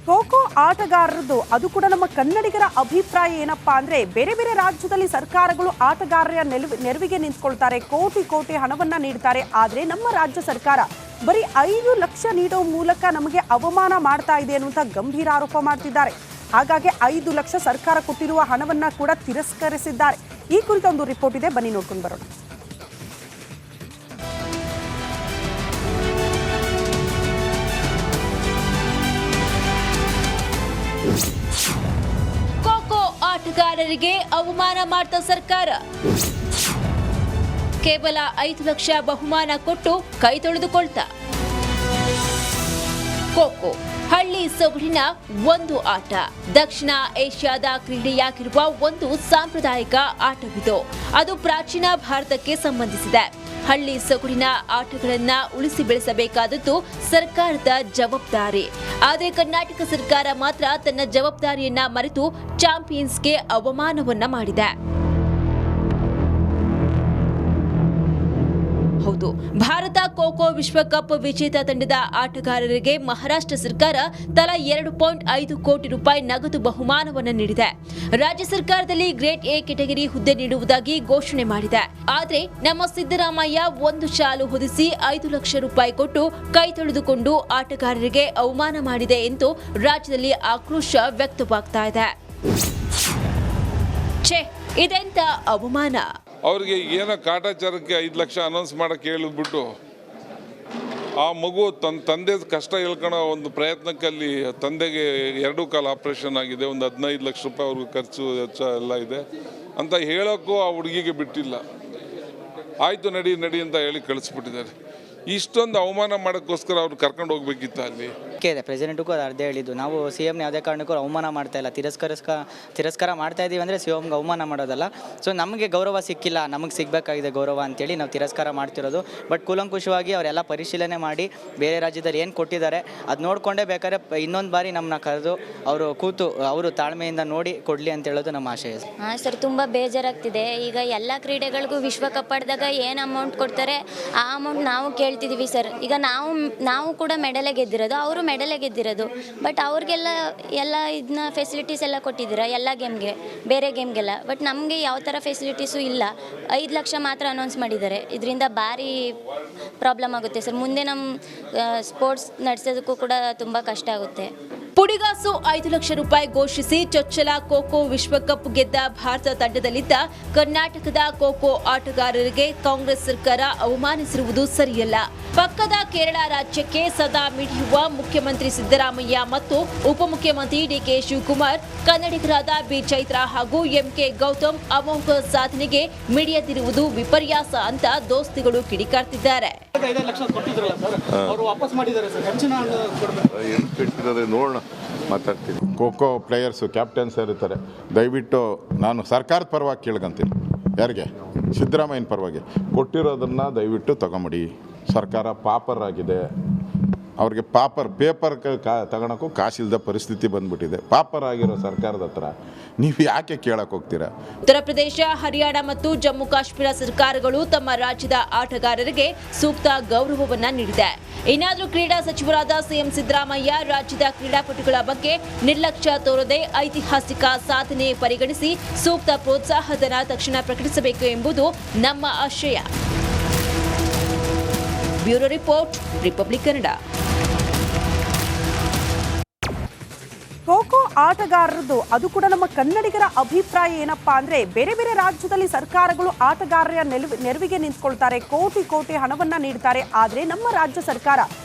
ಖೋಖೋ ಆಟಗಾರರದ್ದು ಅದು ಕೂಡ ನಮ್ಮ ಕನ್ನಡಿಗರ ಅಭಿಪ್ರಾಯ ಏನಪ್ಪಾ ಅಂದ್ರೆ ಬೇರೆ ಬೇರೆ ರಾಜ್ಯದಲ್ಲಿ ಸರ್ಕಾರಗಳು ಆಟಗಾರರ ನೆರವಿಗೆ ನಿಂತ್ಕೊಳ್ತಾರೆ, ಕೋಟಿ ಕೋಟಿ ಹಣವನ್ನ ನೀಡ್ತಾರೆ. ಆದ್ರೆ ನಮ್ಮ ರಾಜ್ಯ ಸರ್ಕಾರ ಬರೀ 5 ಲಕ್ಷ ನೀಡೋ ಮೂಲಕ ನಮಗೆ ಅವಮಾನ ಮಾಡ್ತಾ ಇದೆ ಅನ್ನುವಂತ ಗಂಭೀರ ಆರೋಪ ಮಾಡ್ತಿದ್ದಾರೆ. ಹಾಗಾಗಿ 5 ಲಕ್ಷ ಸರ್ಕಾರ ಕೊಟ್ಟಿರುವ ಹಣವನ್ನ ಕೂಡ ತಿರಸ್ಕರಿಸಿದ್ದಾರೆ. ಈ ಕುರಿತ ಒಂದು ರಿಪೋರ್ಟ್ ಇದೆ, ಬನ್ನಿ ನೋಡ್ಕೊಂಡು ಬರೋಣ. ಖೋಖೋ ಆಟಗಾರರಿಗೆ ಅವಮಾನ ಮಾಡಿದ ಸರ್ಕಾರ. ಕೇವಲ 5 ಲಕ್ಷ ಬಹುಮಾನ ಕೊಟ್ಟು ಕೈ ತೊಳೆದುಕೊಳ್ತಾ. ಖೋಖೋ ಹಳ್ಳಿ ಸೊಗಡಿನ ಒಂದು ಆಟ. ದಕ್ಷಿಣ ಏಷ್ಯಾದ ಕ್ರೀಡೆಯಾಗಿರುವ ಒಂದು ಸಾಂಪ್ರದಾಯಿಕ ಆಟವಿದು. ಅದು ಪ್ರಾಚೀನ ಭಾರತಕ್ಕೆ ಸಂಬಂಧಿಸಿದೆ. ಹಳ್ಳಿ ಸೊಗಡಿನ ಆಟಗಳನ್ನ ಉಳಿಸಿ ಬೆಳೆಸಬೇಕಾದದ್ದು ಸರ್ಕಾರದ ಜವಾಬ್ದಾರಿ. ಆದರೆ ಕರ್ನಾಟಕ ಸರ್ಕಾರ ಮಾತ್ರ ತನ್ನ ಜವಾಬ್ದಾರಿಯನ್ನ ಮರೆತು ಚಾಂಪಿಯನ್ಸ್ಗೆ ಅವಮಾನವನ್ನ ಮಾಡಿದೆ. ಹೌದು, ಭಾರತ ಖೋಖೋ ವಿಶ್ವಕಪ್ ವಿಜೇತ ತಂಡದ ಆಟಗಾರರಿಗೆ ಮಹಾರಾಷ್ಟ್ರ ಸರ್ಕಾರ ತಲಾ 2.5 ಕೋಟಿ ರೂಪಾಯಿ ನಗದು ಬಹುಮಾನವನ್ನು ನೀಡಿದೆ. ರಾಜ್ಯ ಸರ್ಕಾರದಲ್ಲಿ ಗ್ರೇಡ್ ಎ ಕೆಟಗರಿ ಹುದ್ದೆ ನೀಡುವುದಾಗಿ ಘೋಷಣೆ ಮಾಡಿದೆ. ಆದರೆ ನಮ್ಮ ಸಿದ್ದರಾಮಯ್ಯ ಒಂದು ಶಾಲು ಹೊದಿಸಿ 5 ಲಕ್ಷ ರೂಪಾಯಿ ಕೊಟ್ಟು ಕೈ ತೊಳೆದುಕೊಂಡು ಆಟಗಾರರಿಗೆ ಅವಮಾನ ಮಾಡಿದೆ ಎಂದು ರಾಜ್ಯದಲ್ಲಿ ಆಕ್ರೋಶ ವ್ಯಕ್ತವಾಗ್ತಾ ಇದೆ. ಇದೆಂತ ಅವಮಾನ! ಅವ್ರಿಗೆ ಏನೋ ಕಾಟಾಚಾರಕ್ಕೆ 5 ಲಕ್ಷ ಅನೌನ್ಸ್ ಮಾಡೋಕ್ಕೆ ಹೇಳಿದ್ಬಿಟ್ಟು ಆ ಮಗು ತಂದೆ ಕಷ್ಟ ಹೇಳ್ಕೊಳ್ಳೋ ಒಂದು ಪ್ರಯತ್ನಕ್ಕಲ್ಲಿ ತಂದೆಗೆ 2 ಕಾಲು ಆಪ್ರೇಷನ್ ಆಗಿದೆ, ಒಂದು 15 ಲಕ್ಷ ರೂಪಾಯಿ ಅವ್ರಿಗೆ ಖರ್ಚು ವೆಚ್ಚ ಎಲ್ಲ ಇದೆ ಅಂತ ಹೇಳೋಕ್ಕೂ ಆ ಹುಡುಗಿಗೆ ಬಿಟ್ಟಿಲ್ಲ. ಆಯಿತು ನಡಿ ಅಂತ ಹೇಳಿ ಕಳಿಸ್ಬಿಟ್ಟಿದ್ದಾರೆ. ಇಷ್ಟೊಂದು ಅವಮಾನ ಮಾಡೋಕ್ಕೋಸ್ಕರ ಅವ್ರು ಕರ್ಕೊಂಡು ಹೋಗ್ಬೇಕಿತ್ತು. ಅಲ್ಲಿ ಇದೆ ಪ್ರೆಸಿಡೆಂಟ್ಗೂ ಅದು ಅರ್ಧ ಹೇಳಿದ್ದು, ನಾವು CM ಯಾವುದೇ ಕಾರಣಕ್ಕೂ ಅವಮಾನ ಮಾಡ್ತಾ ಇಲ್ಲ, ತಿರಸ್ಕಾರ ಮಾಡ್ತಾ ಇದ್ದೀವಿ ಅಂದರೆ CMಗೆ ಅವಮಾನ ಮಾಡೋದಲ್ಲ. ಸೊ ನಮಗೆ ಗೌರವ ಸಿಕ್ಕಿಲ್ಲ, ನಮಗೆ ಸಿಗಬೇಕಾಗಿದೆ ಗೌರವ ಅಂತೇಳಿ ನಾವು ತಿರಸ್ಕಾರ ಮಾಡ್ತಿರೋದು. ಬಟ್ ಕೂಲಂಕುಷವಾಗಿ ಅವರೆಲ್ಲ ಪರಿಶೀಲನೆ ಮಾಡಿ ಬೇರೆ ರಾಜ್ಯದಲ್ಲಿ ಏನು ಕೊಟ್ಟಿದ್ದಾರೆ ಅದು ನೋಡಿಕೊಂಡೇ ಬೇಕಾದ್ರೆ ಇನ್ನೊಂದು ಬಾರಿ ನಮ್ಮನ್ನ ಕರೆದು ಅವರು ತಾಳ್ಮೆಯಿಂದ ನೋಡಿ ಕೊಡಲಿ ಅಂತ ಹೇಳೋದು ನಮ್ಮ ಆಶಯ. ಹಾಂ ಸರ್, ತುಂಬ ಬೇಜಾರಾಗ್ತಿದೆ. ಈಗ ಎಲ್ಲ ಕ್ರೀಡೆಗಳಿಗೂ ವಿಶ್ವಕಪ್ ಆಡಿದಾಗ ಏನು ಅಮೌಂಟ್ ಕೊಡ್ತಾರೆ ಆ ಅಮೌಂಟ್ ನಾವು ಕೇಳ್ತಿದ್ದೀವಿ ಸರ್. ಈಗ ನಾವು ಕೂಡ ಮೆಡಲೇ ಗೆದ್ದಿರೋದು, ಅವರು ಮೆಡಲೇ ಗೆದ್ದಿರೋದು. ಬಟ್ ಅವ್ರಿಗೆಲ್ಲ ಇದನ್ನ ಫೆಸಿಲಿಟೀಸ್ ಎಲ್ಲ ಕೊಟ್ಟಿದ್ದೀರಾ ಎಲ್ಲ ಗೇಮ್ಗೆ, ಬೇರೆ ಗೇಮ್ಗೆಲ್ಲ. ಬಟ್ ನಮಗೆ ಯಾವ ಥರ ಫೆಸಿಲಿಟೀಸು ಇಲ್ಲ. 5 ಲಕ್ಷ ಮಾತ್ರ ಅನೌನ್ಸ್ ಮಾಡಿದ್ದಾರೆ. ಇದರಿಂದ ಭಾರಿ ಪ್ರಾಬ್ಲಮ್ ಆಗುತ್ತೆ ಸರ್. ಮುಂದೆ ನಮ್ಮ ಸ್ಪೋರ್ಟ್ಸ್ ನಡೆಸೋದಕ್ಕೂ ಕೂಡ ತುಂಬ ಕಷ್ಟ ಆಗುತ್ತೆ. ಪುಡಿಗಾಸು 5 ಲಕ್ಷ ರೂಪಾಯಿ ಘೋಷಿಸಿ ಚೊಚ್ಚಲ ಖೋಖೋ ವಿಶ್ವಕಪ್ ಗೆದ್ದ ಭಾರತ ತಂಡದಲ್ಲಿದ್ದ ಕರ್ನಾಟಕದ ಖೋಖೋ ಆಟಗಾರರಿಗೆ ಕಾಂಗ್ರೆಸ್ ಸರ್ಕಾರ ಅವಮಾನಿಸಿರುವುದು ಸರಿಯಲ್ಲ. ಪಕ್ಕದ ಕೇರಳ ರಾಜ್ಯಕ್ಕೆ ಸದಾ ಮಿಡಿಯುವ ಮುಖ್ಯಮಂತ್ರಿ ಸಿದ್ದರಾಮಯ್ಯ ಮತ್ತು ಉಪಮುಖ್ಯಮಂತ್ರಿ DK ಶಿವಕುಮಾರ್ ಕನ್ನಡಿಗರಾದ ಬಿ ಚೈತ್ರ ಹಾಗೂ MK ಗೌತಮ್ ಅಮೋಘ ಸಾಧನೆಗೆ ಮಿಡಿಯದಿರುವುದು ವಿಪರ್ಯಾಸ ಅಂತ ದೋಸ್ತಿಗಳು ಕಿಡಿಕಾರ್ತಿದ್ದಾರೆ. ನೋಡೋಣ, ಮಾತಾಡ್ತೀನಿ. ಖೋಖೋ ಪ್ಲೇಯರ್ಸು ಕ್ಯಾಪ್ಟನ್ಸ್ ಇರ್ತಾರೆ, ದಯವಿಟ್ಟು ನಾನು ಸರ್ಕಾರದ ಪರವಾಗಿ ಕೇಳ್ಕೊಂತೀನಿ. ಯಾರಿಗೆ? ಸಿದ್ದರಾಮಯ್ಯನ ಪರವಾಗಿ ಕೊಟ್ಟಿರೋದನ್ನು ದಯವಿಟ್ಟು ತಗೊಂಬಿಡಿ. ಸರ್ಕಾರ ಪಾಪರ್ ಆಗಿದೆ, ಅವ್ರಿಗೆ ಪೇಪರ್ ತಗೊಳಕ್ಕೂ ಕಾಸಿಲ್ಲದ ಪರಿಸ್ಥಿತಿ ಬಂದ್ಬಿಟ್ಟಿದೆ. ಪಾಪರ್ ಆಗಿರೋ ಸರ್ಕಾರದ ಹತ್ರ ನೀವು ಯಾಕೆ ಕೇಳಕ್ಕೆ ಹೋಗ್ತೀರಾ? ಉತ್ತರ ಪ್ರದೇಶ, ಹರಿಯಾಣ ಮತ್ತು ಜಮ್ಮು ಕಾಶ್ಮೀರ ಸರ್ಕಾರಗಳು ತಮ್ಮ ರಾಜ್ಯದ ಆಟಗಾರರಿಗೆ ಸೂಕ್ತ ಗೌರವವನ್ನ ನೀಡಿದೆ. ಇನ್ನಾದರೂ ಕ್ರೀಡಾ ಸಚಿವರಾದ CM ಸಿದ್ದರಾಮಯ್ಯ ರಾಜ್ಯದ ಕ್ರೀಡಾಪಟುಗಳ ಬಗ್ಗೆ ನಿರ್ಲಕ್ಷ್ಯ ತೋರದೆ ಐತಿಹಾಸಿಕ ಸಾಧನೆ ಪರಿಗಣಿಸಿ ಸೂಕ್ತ ಪ್ರೋತ್ಸಾಹಧನ ತಕ್ಷಣ ಪ್ರಕಟಿಸಬೇಕು ಎಂಬುದು ನಮ್ಮ ಆಶಯ. Bureau report, republic Kannada. Kho kho ಆಟಗಾರರದ್ದು ಅದು ಕೂಡ ನಮ್ಮ ಕನ್ನಡಿಗರ ಅಭಿಪ್ರಾಯ ಏನಪ್ಪಾ ಅಂದ್ರೆ ಬೇರೆ ಬೇರೆ ರಾಜ್ಯದಲ್ಲಿ ಸರ್ಕಾರಗಳು ಆಟಗಾರರ ನೆರವಿಗೆ ನಿಂತ್ಕೊಳ್ತಾರೆ, ಕೋಟಿ ಕೋಟಿ ಹಣವನ್ನ ನೀಡ್ತಾರೆ. ಆದ್ರೆ ನಮ್ಮ ರಾಜ್ಯ ಸರ್ಕಾರ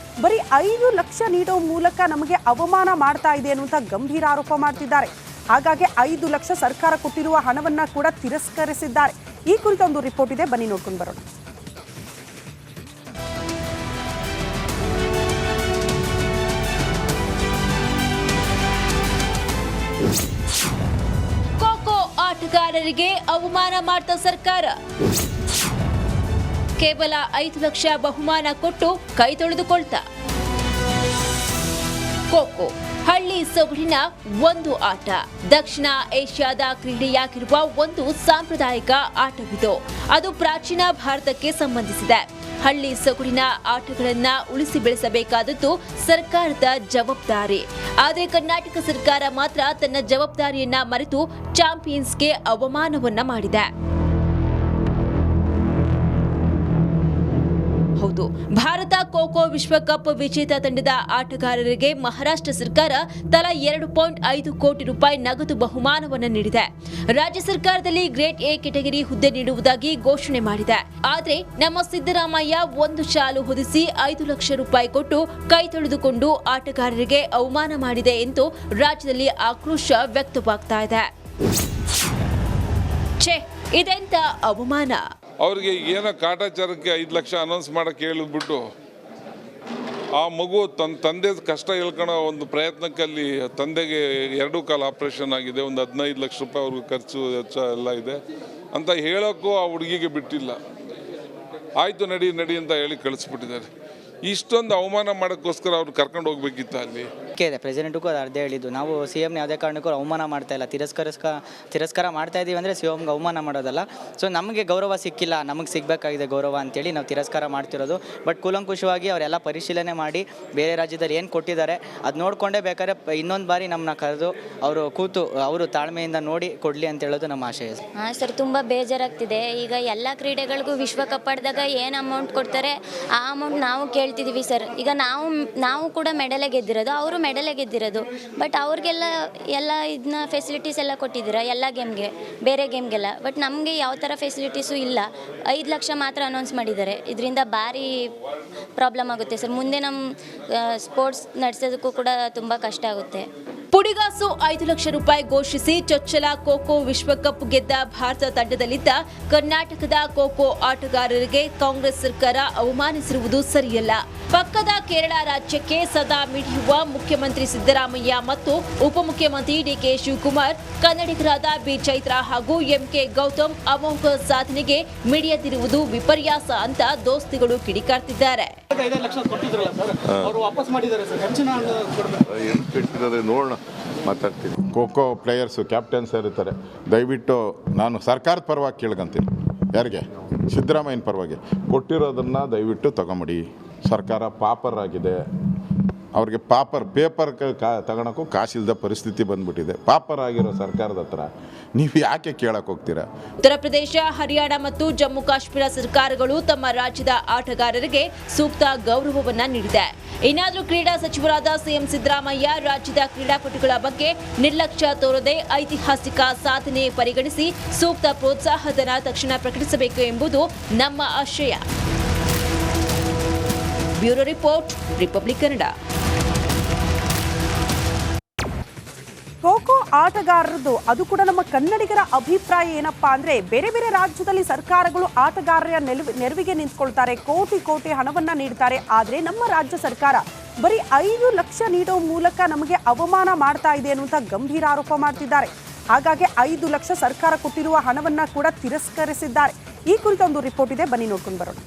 ಬರೀ 5 ಲಕ್ಷ ನೀಡೋ ಮೂಲಕ ನಮಗೆ ಅವಮಾನ ಮಾಡ್ತಾ ಇದೆ ಅನ್ನುವಂತ ಗಂಭೀರ ಆರೋಪ ಮಾಡ್ತಿದ್ದಾರೆ. ಹಾಗಾಗಿ 5 ಲಕ್ಷ ಸರ್ಕಾರ ಕೊಟ್ಟಿರುವ ಹಣವನ್ನ ಕೂಡ ತಿರಸ್ಕರಿಸಿದ್ದಾರೆ. ಈ ಕುರಿತ ಒಂದು ರಿಪೋರ್ಟ್ ಇದೆ, ಬನ್ನಿ ನೋಡ್ಕೊಂಡು ಬರೋಣ. ಖೋಖೋ ಆಟಗಾರರಿಗೆ ಅವಮಾನ ಮಾಡಿದ ಸರ್ಕಾರ. ಕೇವಲ 5 ಲಕ್ಷ ಬಹುಮಾನ ಕೊಟ್ಟು ಕೈ ತೊಳೆದುಕೊಳ್ತಾ. ಖೋಖೋ ಹಳ್ಳಿ ಸೊಗಡಿನ ಒಂದು ಆಟ. ದಕ್ಷಿಣ ಏಷ್ಯಾದ ಕ್ರೀಡೆಯಾಗಿರುವ ಒಂದು ಸಾಂಪ್ರದಾಯಿಕ ಆಟವಿದು. ಅದು ಪ್ರಾಚೀನ ಭಾರತಕ್ಕೆ ಸಂಬಂಧಿಸಿದೆ. ಹಳ್ಳಿ ಸೊಗಡಿನ ಆಟಗಳನ್ನ ಉಳಿಸಿ ಬೆಳೆಸಬೇಕಾದದ್ದು ಸರ್ಕಾರದ ಜವಾಬ್ದಾರಿ. ಆದರೆ ಕರ್ನಾಟಕ ಸರ್ಕಾರ ಮಾತ್ರ ತನ್ನ ಜವಾಬ್ದಾರಿಯನ್ನ ಮರೆತು ಚಾಂಪಿಯನ್ಸ್ಗೆ ಅವಮಾನವನ್ನ ಮಾಡಿದೆ. ಹೌದು, ಭಾರತ ಖೋ-ಖೋ ವಿಶ್ವಕಪ್ ವಿಜೇತ ತಂಡದ ಆಟಗಾರರಿಗೆ ಮಹಾರಾಷ್ಟ್ರ ಸರ್ಕಾರ ತಲಾ 2.5 ಕೋಟಿ ರೂಪಾಯಿ ನಗದು ಬಹುಮಾನವನ್ನು ನೀಡಿದೆ. ರಾಜ್ಯ ಸರ್ಕಾರದಲ್ಲಿ ಗ್ರೇಡ್ ಎ ಕೆಟಗರಿ ಹುದ್ದೆ ನೀಡುವುದಾಗಿ ಘೋಷಣೆ ಮಾಡಿದೆ. ಆದರೆ ನಮ್ಮ ಸಿದ್ದರಾಮಯ್ಯ ಒಂದು ಶಾಲು ಹೊದಿಸಿ 5 ಲಕ್ಷ ರೂಪಾಯಿ ಕೊಟ್ಟು ಕೈ ತೊಳೆದುಕೊಂಡು ಆಟಗಾರರಿಗೆ ಅವಮಾನ ಮಾಡಿದೆ ಎಂದು ರಾಜ್ಯದಲ್ಲಿ ಆಕ್ರೋಶ ವ್ಯಕ್ತವಾಗ್ತಾ ಇದೆ. ಇದೆಂತ ಅವಮಾನ! ಅವ್ರಿಗೆ ಏನೋ ಕಾಟಾಚಾರಕ್ಕೆ 5 ಲಕ್ಷ ಅನೌನ್ಸ್ ಮಾಡೋಕ್ಕೆ ಹೇಳಿದ್ಬಿಟ್ಟು ಆ ಮಗು ತಂದೆ ಕಷ್ಟ ಹೇಳ್ಕೊಳೋ ಒಂದು ಪ್ರಯತ್ನಕ್ಕಲ್ಲಿ ತಂದೆಗೆ 2 ಕಾಲು ಆಪ್ರೇಷನ್ ಆಗಿದೆ, ಒಂದು 15 ಲಕ್ಷ ರೂಪಾಯಿ ಅವ್ರಿಗೆ ಖರ್ಚು ವೆಚ್ಚ ಎಲ್ಲ ಇದೆ ಅಂತ ಹೇಳೋಕ್ಕೂ ಆ ಹುಡುಗಿಗೆ ಬಿಟ್ಟಿಲ್ಲ. ಆಯಿತು ನಡಿ ಅಂತ ಹೇಳಿ ಕಳಿಸ್ಬಿಟ್ಟಿದ್ದಾರೆ. ಇಷ್ಟೊಂದು ಅವಮಾನ ಮಾಡೋಕ್ಕೋಸ್ಕರ ಅವ್ರು ಕರ್ಕೊಂಡು ಹೋಗ್ಬೇಕಿತ್ತು ಅಲ್ಲಿ. ಇದೆ ಪ್ರೆಸಿಡೆಂಟ್ಗೂ ಅದು ಅರ್ಧ ಹೇಳಿದ್ದು. ನಾವು ಸಿ ಎಮ್ನ ಯಾವುದೇ ಕಾರಣಕ್ಕೂ ಅವಮಾನ ಮಾಡ್ತಾ ಇಲ್ಲ, ತಿರಸ್ಕಾರ ಮಾಡ್ತಾ ಇದ್ದೀವಿ ಅಂದರೆ ಸಿ ಎಮ್ಗೆ ಅವಮಾನ ಮಾಡೋದಲ್ಲ. ಸೊ ನಮಗೆ ಗೌರವ ಸಿಕ್ಕಿಲ್ಲ, ನಮಗೆ ಸಿಗಬೇಕಾಗಿದೆ ಗೌರವ ಅಂತೇಳಿ ನಾವು ತಿರಸ್ಕಾರ ಮಾಡ್ತಿರೋದು. ಬಟ್ ಕೂಲಂಕುಷವಾಗಿ ಅವರೆಲ್ಲ ಪರಿಶೀಲನೆ ಮಾಡಿ ಬೇರೆ ರಾಜ್ಯದಲ್ಲಿ ಏನು ಕೊಟ್ಟಿದ್ದಾರೆ ಅದು ನೋಡಿಕೊಂಡೇ ಬೇಕಾದ್ರೆ ಇನ್ನೊಂದು ಬಾರಿ ನಮ್ಮನ್ನ ಕರೆದು ಅವರು ತಾಳ್ಮೆಯಿಂದ ನೋಡಿ ಕೊಡಲಿ ಅಂತ ಹೇಳೋದು ನಮ್ಮ ಆಶಯ. ಹಾಂ ಸರ್, ತುಂಬ ಬೇಜಾರಾಗ್ತಿದೆ. ಈಗ ಎಲ್ಲ ಕ್ರೀಡೆಗಳಿಗೂ ವಿಶ್ವಕಪ್ ಆಡಿದಾಗ ಏನು ಅಮೌಂಟ್ ಕೊಡ್ತಾರೆ ಆ ಅಮೌಂಟ್ ನಾವು ಕೇಳ್ತಿದ್ದೀವಿ ಸರ್. ಈಗ ನಾವು ಕೂಡ ಮೆಡಲೇ ಗೆದ್ದಿರೋದು, ಅವರು ಮೆಡಲೇ ಗೆದ್ದಿರೋದು. ಬಟ್ ಅವ್ರಿಗೆಲ್ಲ ಇದನ್ನ ಫೆಸಿಲಿಟೀಸ್ ಎಲ್ಲ ಕೊಟ್ಟಿದ್ದೀರಾ ಎಲ್ಲ ಗೇಮ್ಗೆ, ಬೇರೆ ಗೇಮ್ಗೆಲ್ಲ. ಬಟ್ ನಮಗೆ ಯಾವ ಥರ ಫೆಸಿಲಿಟೀಸು ಇಲ್ಲ. 5 ಲಕ್ಷ ಮಾತ್ರ ಅನೌನ್ಸ್ ಮಾಡಿದ್ದಾರೆ. ಇದರಿಂದ ಭಾರಿ ಪ್ರಾಬ್ಲಮ್ ಆಗುತ್ತೆ ಸರ್. ಮುಂದೆ ನಮ್ಮ ಸ್ಪೋರ್ಟ್ಸ್ ನಡೆಸೋದಕ್ಕೂ ಕೂಡ ತುಂಬ ಕಷ್ಟ ಆಗುತ್ತೆ. ಪುಡಿಗಾಸು 5 ಲಕ್ಷ ರೂಪಾಯಿ ಘೋಷಿಸಿ ಚೊಚ್ಚಲ ಖೋ-ಖೋ ವಿಶ್ವಕಪ್ ಗೆದ್ದ ಭಾರತ ತಂಡದಲ್ಲಿದ್ದ ಕರ್ನಾಟಕದ ಖೋ-ಖೋ ಆಟಗಾರರಿಗೆ ಕಾಂಗ್ರೆಸ್ ಸರ್ಕಾರ ಅವಮಾನಿಸಿರುವುದು ಸರಿಯಲ್ಲ. ಪಕ್ಕದ ಕೇರಳ ರಾಜ್ಯಕ್ಕೆ ಸದಾ ಮಿಡಿಯುವ ಮುಖ್ಯಮಂತ್ರಿ ಸಿದ್ದರಾಮಯ್ಯ ಮತ್ತು ಉಪಮುಖ್ಯಮಂತ್ರಿ ಡಿಕೆ ಶಿವಕುಮಾರ್ ಕನ್ನಡಿಗರಾದ ಬಿ ಚೈತ್ರ ಹಾಗೂ ಎಂಕೆ ಗೌತಮ್ ಅಮೋಘ ಸಾಧನೆಗೆ ಮಿಡಿಯದಿರುವುದು ವಿಪರ್ಯಾಸ ಅಂತ ದೋಸ್ತಿಗಳು ಕಿಡಿಕಾರ್ತಿದ್ದಾರೆ. ನೋಡೋಣ, ಮಾತಾಡ್ತೀನಿ. ಖೋ-ಖೋ ಪ್ಲೇಯರ್ಸು ಕ್ಯಾಪ್ಟನ್ಸ್ ಇರ್ತಾರೆ, ದಯವಿಟ್ಟು ನಾನು ಸರ್ಕಾರದ ಪರವಾಗಿ ಕೇಳ್ಕೊಂತೀನಿ. ಯಾರಿಗೆ? ಸಿದ್ದರಾಮಯ್ಯನ ಪರವಾಗಿ ಕೊಟ್ಟಿರೋದನ್ನು ದಯವಿಟ್ಟು ತಗೊಂಬಿಡಿ. ಸರ್ಕಾರ ಪಾಪರ್ ಆಗಿದೆ, ಅವ್ರಿಗೆ ಪೇಪರ್ ತಗೊಳಕ್ಕೂ ಕಾಸಿಲ್ಲದ ಪರಿಸ್ಥಿತಿ ಬಂದ್ಬಿಟ್ಟಿದೆ. ಪಾಪರ್ ಆಗಿರೋ ಸರ್ಕಾರದ ಹತ್ರ ನೀವು ಯಾಕೆ ಕೇಳಕ್ಕೆ ಹೋಗ್ತೀರಾ? ಉತ್ತರ ಪ್ರದೇಶ, ಹರಿಯಾಣ ಮತ್ತು ಜಮ್ಮು ಕಾಶ್ಮೀರ ಸರ್ಕಾರಗಳು ತಮ್ಮ ರಾಜ್ಯದ ಆಟಗಾರರಿಗೆ ಸೂಕ್ತ ಗೌರವವನ್ನ ನೀಡಿದೆ. ಇನ್ನಾದರೂ ಕ್ರೀಡಾ ಸಚಿವರಾದ ಸಿಎಂ ಸಿದ್ದರಾಮಯ್ಯ ರಾಜ್ಯದ ಕ್ರೀಡಾಪಟುಗಳ ಬಗ್ಗೆ ನಿರ್ಲಕ್ಷ್ಯ ತೋರದೆ ಐತಿಹಾಸಿಕ ಸಾಧನೆ ಪರಿಗಣಿಸಿ ಸೂಕ್ತ ಪ್ರೋತ್ಸಾಹಧನ ತಕ್ಷಣ ಪ್ರಕಟಿಸಬೇಕು ಎಂಬುದು ನಮ್ಮ ಆಶಯ. Bureau report, republic Kannada. Kho kho ಆಟಗಾರರದ್ದು ಅದು ಕೂಡ ನಮ್ಮ ಕನ್ನಡಿಗರ ಅಭಿಪ್ರಾಯ ಏನಪ್ಪಾ ಅಂದ್ರೆ, ಬೇರೆ ಬೇರೆ ರಾಜ್ಯದಲ್ಲಿ ಸರ್ಕಾರಗಳು ಆಟಗಾರರ ನೆರವಿಗೆ ನಿಂತ್ಕೊಳ್ತಾರೆ, ಕೋಟಿ ಹಣವನ್ನ ನೀಡ್ತಾರೆ. ಆದ್ರೆ ನಮ್ಮ ರಾಜ್ಯ ಸರ್ಕಾರ ಬರೀ 5 ಲಕ್ಷ ನೀಡೋ ಮೂಲಕ ನಮಗೆ ಅವಮಾನ ಮಾಡ್ತಾ ಇದೆ ಅನ್ನುವಂಥ ಗಂಭೀರ ಆರೋಪ ಮಾಡ್ತಿದ್ದಾರೆ. ಹಾಗಾಗಿ 5 ಲಕ್ಷ ಸರ್ಕಾರ ಕೊಟ್ಟಿರುವ ಹಣವನ್ನ ಕೂಡ ತಿರಸ್ಕರಿಸಿದ್ದಾರೆ. ಈ ಕುರಿತ ಒಂದು ರಿಪೋರ್ಟ್ ಇದೆ, ಬನ್ನಿ ನೋಡ್ಕೊಂಡು ಬರೋಣ.